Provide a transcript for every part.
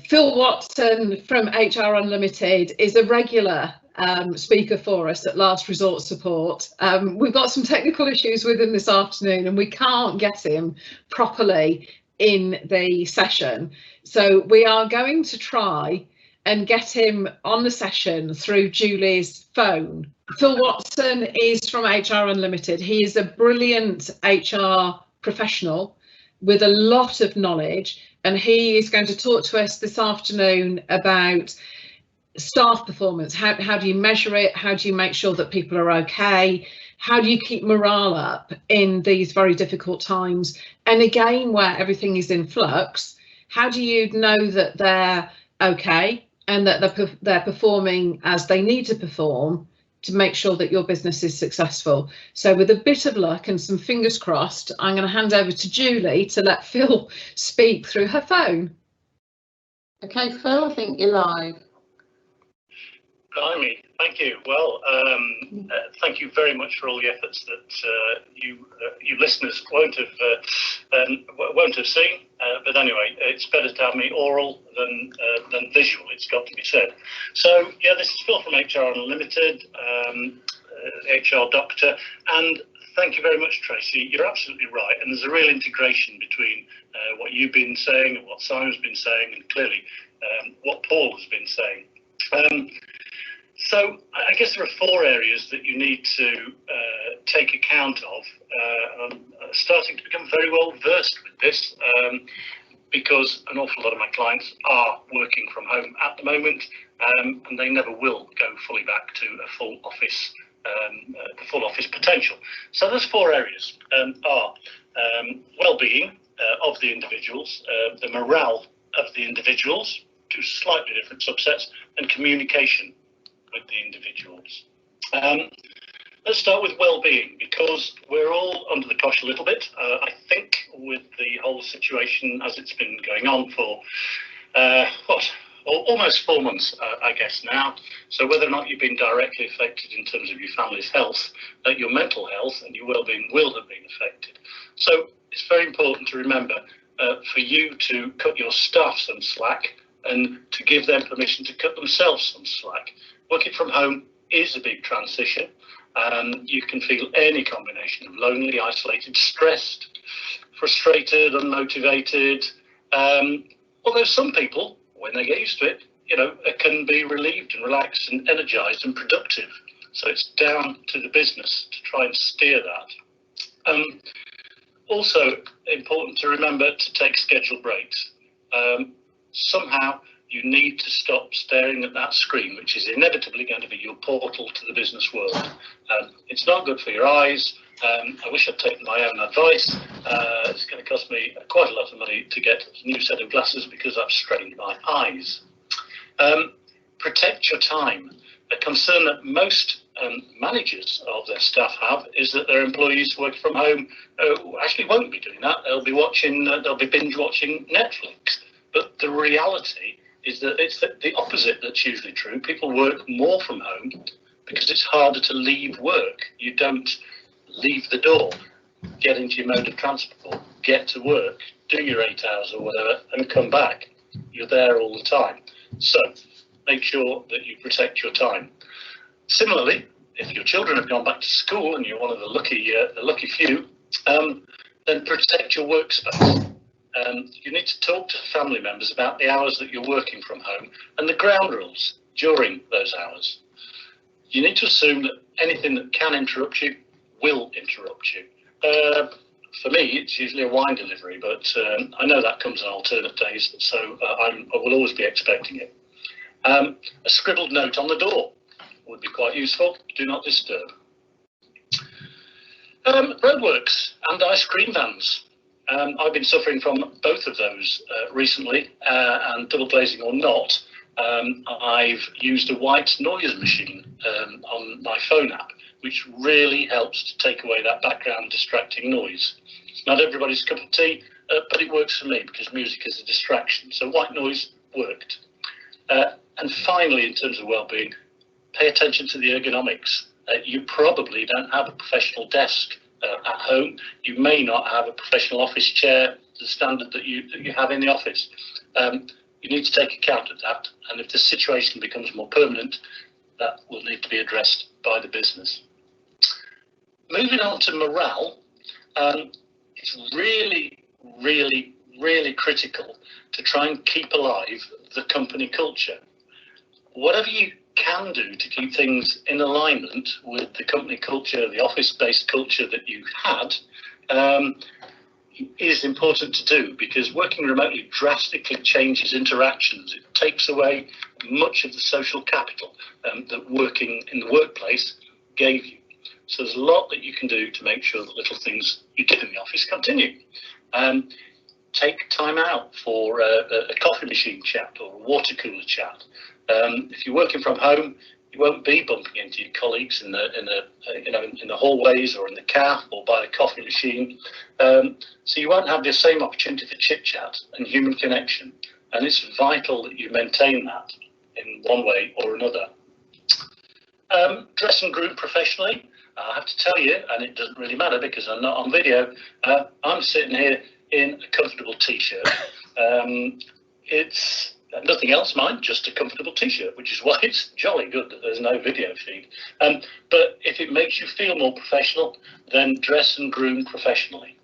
Phil Watson from HR Unlimited is a regular speaker for us at Last Resort Support. We've got some technical issues with him this afternoon and we can't get him properly in the session. So we are going to try and get him on the session through Julie's phone. Phil Watson is from HR Unlimited. He is a brilliant HR professional with a lot of knowledge, and he is going to talk to us this afternoon about staff performance. How do you measure it? How do you make sure that people are okay? How do you keep morale up in these very difficult times? And again, where everything is in flux, how do you know that they're okay and that they're performing as they need to perform to make sure that your business is successful? So with a bit of luck and some fingers crossed, I'm going to hand over to Julie to let Phil speak through her phone. Okay, Phil, I think you're live. Blimey, thank you. Well, thank you very much for all the efforts that you listeners won't have seen. But anyway, it's better to have me oral than visual. It's got to be said. So yeah, this is Phil from HR Unlimited, HR doctor, and thank you very much, Tracy. You're absolutely right, and there's a real integration between what you've been saying and what Simon's been saying, and clearly what Paul has been saying. So I guess there are 4 areas that you need to take account of. I'm starting to become very well versed with this because an awful lot of my clients are working from home at the moment, and they never will go fully back to a full office, the full office potential. So those 4 areas are well-being of the individuals, the morale of the individuals, 2 slightly different subsets, and communication with the individuals. Let's start with well-being, because we're all under the cosh a little bit, I think, with the whole situation as it's been going on for almost 4 months, I guess now. So whether or not you've been directly affected in terms of your family's health, your mental health and your well-being will have been affected. So it's very important to remember for you to cut your staff some slack and to give them permission to cut themselves some slack. Working from home is a big transition. You can feel any combination of lonely, isolated, stressed, frustrated, unmotivated. Although some people, when they get used to it, can be relieved and relaxed and energized and productive. So it's down to the business to try and steer that. Also important to remember to take scheduled breaks. Somehow you need to stop staring at that screen, which is inevitably going to be your portal to the business world. It's not good for your eyes. I wish I'd taken my own advice. It's going to cost me quite a lot of money to get a new set of glasses because I've strained my eyes. Protect your time. A concern that most managers of their staff have is that their employees working from home actually won't be doing that. They'll be binge watching Netflix. But the reality is that it's the opposite that's usually true. People work more from home because it's harder to leave work. You don't leave the door, get into your mode of transport, get to work, do your 8 hours or whatever, and come back. You're there all the time. So make sure that you protect your time. Similarly, if your children have gone back to school and you're one of the lucky few, then protect your workspace. You need to talk to family members about the hours that you're working from home and the ground rules during those hours. You need to assume that anything that can interrupt you will interrupt you. For me, it's usually a wine delivery, but I know that comes on alternate days, so I will always be expecting it. A scribbled note on the door would be quite useful. Do not disturb. Roadworks and ice cream vans. I've been suffering from both of those recently, and double glazing or not, I've used a white noise machine on my phone app, which really helps to take away that background distracting noise. It's not everybody's cup of tea, but it works for me because music is a distraction. So white noise worked. And finally, in terms of well-being, pay attention to the ergonomics. You probably don't have a professional desk at home. You may not have a professional office chair to the standard that you have in the office. you need to take account of that, and if the situation becomes more permanent, that will need to be addressed by the business. Moving on to morale, it's really, really, really critical to try and keep alive the company culture. Whatever you can do to keep things in alignment with the company culture, the office-based culture that you had, is important to do, because working remotely drastically changes interactions. It takes away much of the social capital that working in the workplace gave you. So there's a lot that you can do to make sure that little things you did in the office continue. Take time out for a coffee machine chat or a water cooler chat. If you're working from home, you won't be bumping into your colleagues in the hallways or in the cafe or by the coffee machine, so you won't have the same opportunity for chit chat and human connection. And it's vital that you maintain that in one way or another. Dress and groom professionally. I have to tell you, and it doesn't really matter because I'm not on video, I'm sitting here in a comfortable t-shirt. It's nothing else, mind, just a comfortable t-shirt, which is why it's jolly good that there's no video feed. But if it makes you feel more professional, then dress and groom professionally.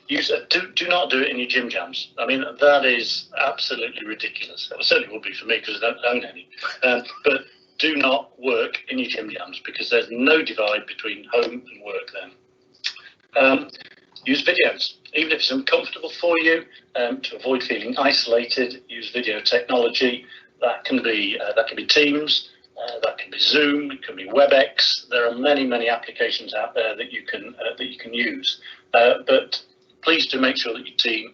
Do not do it in your gym jams. I mean, that is absolutely ridiculous. It certainly would be for me because I don't own any. But do not work in your gym jams, because there's no divide between home and work then. Use videos, even if it's uncomfortable for you, to avoid feeling isolated. Use video technology. That can be Teams, that can be Zoom, it can be WebEx. There are many applications out there that you can use. But please do make sure that your team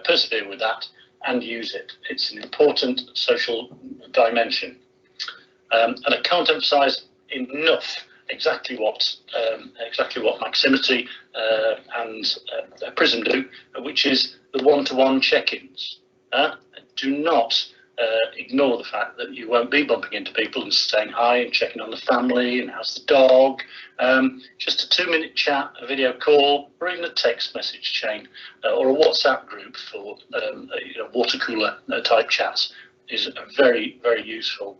persevere with that and use it. It's an important social dimension. And I can't emphasise enough exactly what Maximity and Prism do, which is the one-to-one check-ins. Do not ignore the fact that you won't be bumping into people and saying hi and checking on the family and how's the dog. Just a 2-minute chat, a video call, or even a text message chain or a WhatsApp group for water cooler type chats is very, very useful.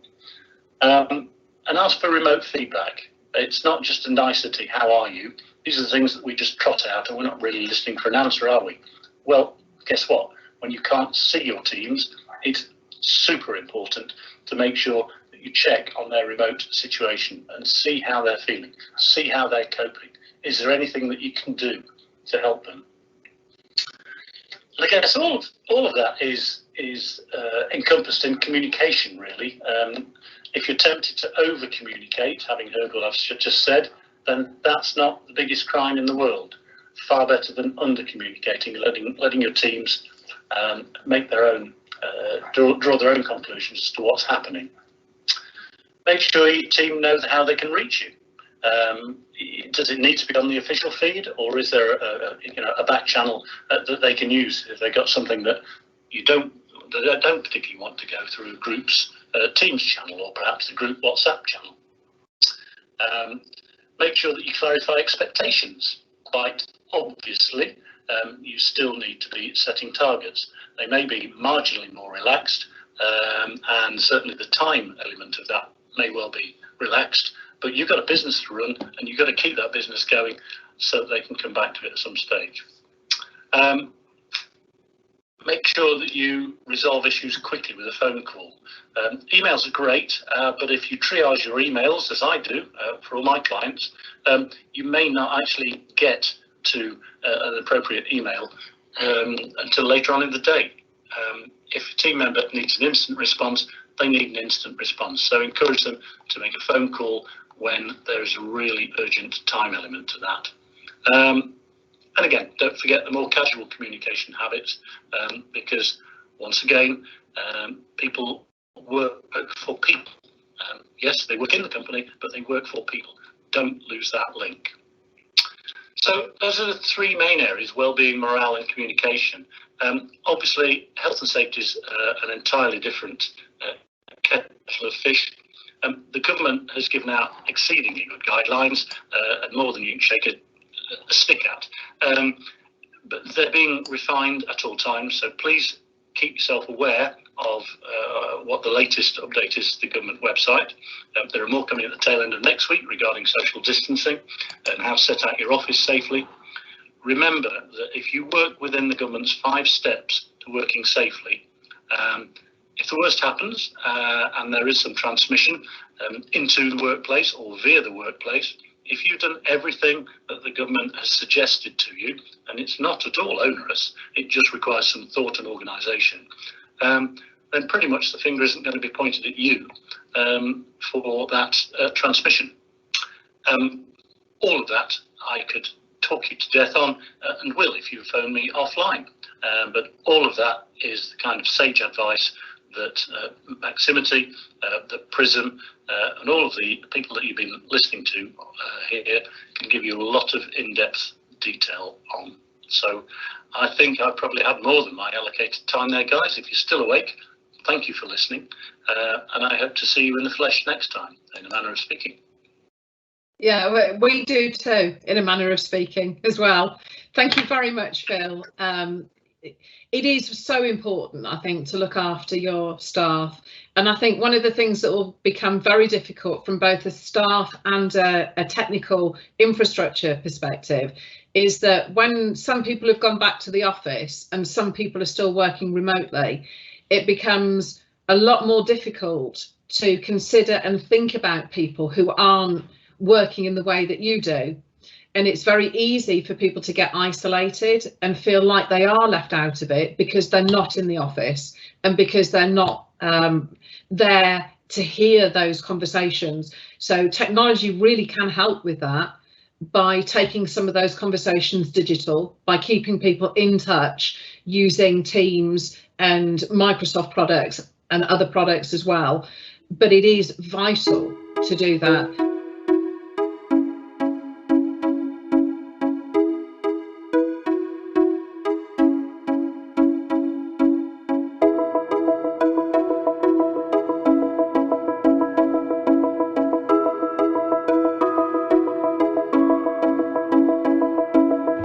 And ask for remote feedback. It's not just a nicety, how are you? These are the things that we just trot out and we're not really listening for an answer, are we? Well, guess what? When you can't see your teams, it's super important to make sure that you check on their remote situation and see how they're feeling, see how they're coping. Is there anything that you can do to help them? And I guess all of that is encompassed in communication, really. If you're tempted to over-communicate, having heard what I've just said, then that's not the biggest crime in the world. Far better than under-communicating, letting your teams make their own, draw their own conclusions as to what's happening. Make sure your team knows how they can reach you. Does it need to be on the official feed, or is there a back channel that they can use if they've got something that they don't particularly want to go through a group's Teams channel or perhaps the group WhatsApp channel? Make sure that you clarify expectations. Quite obviously, you still need to be setting targets. They may be marginally more relaxed, and certainly the time element of that may well be relaxed, but you've got a business to run and you've got to keep that business going so that they can come back to it at some stage. Make sure that you resolve issues quickly with a phone call. Emails are great, but if you triage your emails, as I do for all my clients, you may not actually get to an appropriate email until later on in the day. If a team member needs an instant response, they need an instant response. So encourage them to make a phone call when there is a really urgent time element to that. And again, don't forget the more casual communication habits, because once again, people work for people. Yes, they work in the company, but they work for people. Don't lose that link. So those are the 3 main areas: well-being, morale and communication. Obviously, health and safety is an entirely different kettle of fish. The government has given out exceedingly good guidelines, and more than you can shake a stick at, but they're being refined at all times, so please keep yourself aware of what the latest update is to the government website. There are more coming at the tail end of next week regarding social distancing and how to set out your office safely. Remember that if you work within the government's 5 steps to working safely, if the worst happens and there is some transmission into the workplace or via the workplace, if you've done everything that the government has suggested to you, and it's not at all onerous, it just requires some thought and organisation, then pretty much the finger isn't going to be pointed at you for that transmission. All of that I could talk you to death on, and will if you phone me offline. But all of that is the kind of sage advice that Maximity, the Prism, and all of the people that you've been listening to here can give you a lot of in-depth detail on. So I think I probably had more than my allocated time there, guys. If you're still awake, thank you for listening, and I hope to see you in the flesh next time, in a manner of speaking. Yeah, we do too, in a manner of speaking as well. Thank you very much, Phil. It is so important, I think, to look after your staff. And I think one of the things that will become very difficult from both a staff and a technical infrastructure perspective is that when some people have gone back to the office and some people are still working remotely, it becomes a lot more difficult to consider and think about people who aren't working in the way that you do. And it's very easy for people to get isolated and feel like they are left out of it because they're not in the office and because they're not there to hear those conversations. So technology really can help with that by taking some of those conversations digital, by keeping people in touch using Teams and Microsoft products and other products as well. But it is vital to do that.